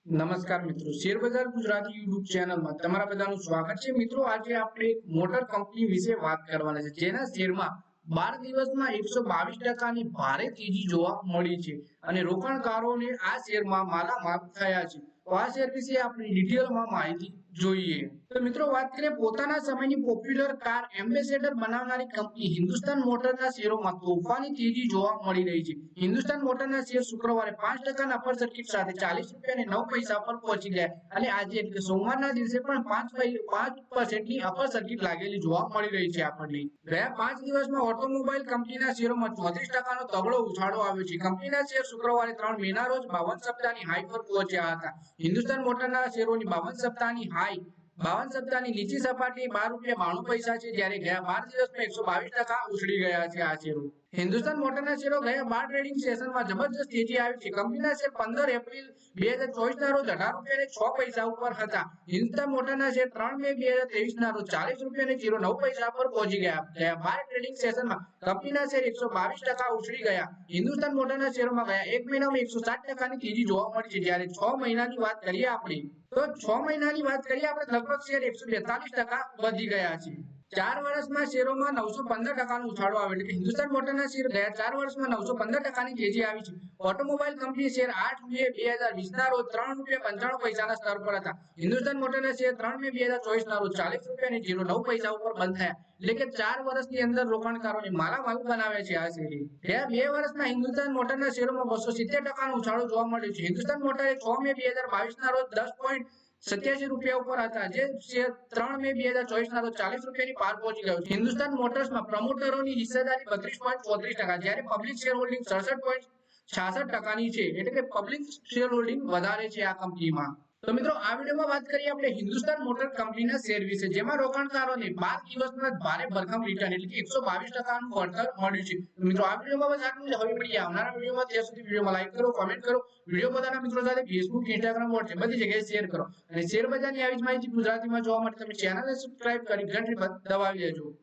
નમસ્કાર મિત્રો, શેર બજાર ગુજરાતી યુટ્યુબ ચેનલમાં તમારા બધાનું સ્વાગત છે। મિત્રો, આજે આપણે એક મોટર કંપની વિશે વાત કરવાના છે, જેના શેરમાં 12 દિવસમાં 122% ભારે તેજી જોવા મળી છે અને રોકાણકારોને આ શેરમાં માલામાલ થયા છે। તો આ શેર વિશે આપણે ડિટેલમાં માહિતી જોઈએ। તો મિત્રો, વાત કરીએ પોતાના સમયની પોપ્યુલર કાર એમ્બેસેડર બનાવનારી કંપની હિન્દુસ્તાન મોટરના શેરોમાં તોફાની તેજી જોવા મળી રહી છે। હિન્દુસ્તાન મોટરના શેર શુક્રવારે 5% અપર સર્કિટ સાથે 40 રૂપિયા અને 9 પૈસા પર પહોંચી ગયા અને આજે એટલે સોમવારના દિવસે પણ 5% ની અપર સર્કિટ લાગેલી જોવા મળી રહી છે। આપણને ગયા 5 દિવસમાં ઓટોમોબાઈલ કંપનીના શેરોમાં 34% નો તગડો ઉછાળો આવ્યો છે। કંપનીના શેર શુક્રવારે 3 મેના રોજ 52 સપ્તાહની હાઈ પર પહોંચ્યા હતા। હિન્દુસ્તાન મોટરના શેરોની 52 સપ્તાહની હાઈ 52 સપ્તાહની નીચી સપાટી 12 રૂપિયા 92 પૈસા છે, જ્યારે ગયા 12 દિવસમાં 122% ઉછળી ગયા છે। આ શેરો હિન્દુસ્તાન મોટરના શેરો ગયા 12 ટ્રેડિંગ સેશનમાં જબરજસ્ત તેજી આવી છે। કંપનીના શેર 15 એપ્રિલ 2024 ના રોજ 18 રૂપિયા 6 પૈસા ઉપર હતા। હિન્દુસ્તાન મોટરના શેર 3 મે 2023 ના રોજ 40 રૂપિયા 09 પૈસા પર પહોંચી ગયા। ગયા 12 ટ્રેડિંગ સેશનમાં કંપનીના શેર 122% ઉછળી ગયા। હિન્દુસ્તાન મોટરના શેરોમાં ગયા 1 મહિનામાં 160% ની તેજી જોવા મળી છે, જ્યારે 6 મહિનાની વાત કરીએ આપણે તો 6 મહિનાની વાત કરીએ આપણે લગભગ શેર 142% વધી ગયા છે। 4 વર્ષમાં શેરોમાં 915% નો ઉછાળો આવ્યો એટલે કે હિન્દુસ્તાન મોટરના શેર ગયા 4 વર્ષમાં 915% ની તેજી આવી છે। ઓટોમોબાઈલ કંપની શેર 8 મે 2020 ના રોજ 3 રૂપિયા 95 પૈસાના સ્તર પર હતા। હિન્દુસ્તાન મોટરના શેર 3 મે 2024 ના રોજ 40 રૂપિયા 09 પૈસા ઉપર બંધ થયા એટલે કે 4 વર્ષની અંદર રોકાણકારોને માલામાલ બનાવ્યા છે। આ શેરે ગયા 2 વર્ષમાં હિન્દુસ્તાન મોટરના શેરોમાં 270% નો ઉછાળો જોવા મળ્યો છે। હિન્દુસ્તાન મોટરે 6 મે 2022 ના રોજ 10.87 રૂપિયા ઉપર હતા, જે શેર 3 મે 2024 ના રોજ 40 રૂપિયાની પાર પહોંચી ગયો છે। હિન્દુસ્તાન મોટર્સમાં પ્રમોટરોની હિસ્સેદારી 32.34%, જ્યારે પબ્લિક શેર હોલ્ડિંગ 66.66% ની છે, એટલે કે પબ્લિક શેર હોલ્ડિંગ વધારે છે આ કંપનીમાં। તો મિત્રો, આ વિડીયોમાં વાત કરીએ આપણે હિન્દુસ્તાન મોટર કંપનીના શેર વિશે, જેમાં રોકાણકારોને 12 દિવસમાં ભારે ભરખમ રિટર્ન એટલે કે 122% નું વળતર મળ્યું છે। તો મિત્રો, આ વિડીયોમાં બસ આટલું જ। હવે મળીએ આવનારા વિડીયોમાં, ત્યાં સુધી વિડીયોમાં લાઈક કરો, કોમેન્ટ કરો, વિડીયો પોતાના મિત્રો સાથે ફેસબુક, ઇન્સ્ટાગ્રામ, વોટ્સએપ બધી જગ્યાએ શેર કરો અને શેર બજારની આવી જ માહિતી ગુજરાતીમાં જોવા માટે તમે ચેનલને સબસ્ક્રાઇબ કરી ઘંટી દબાવી દેજો।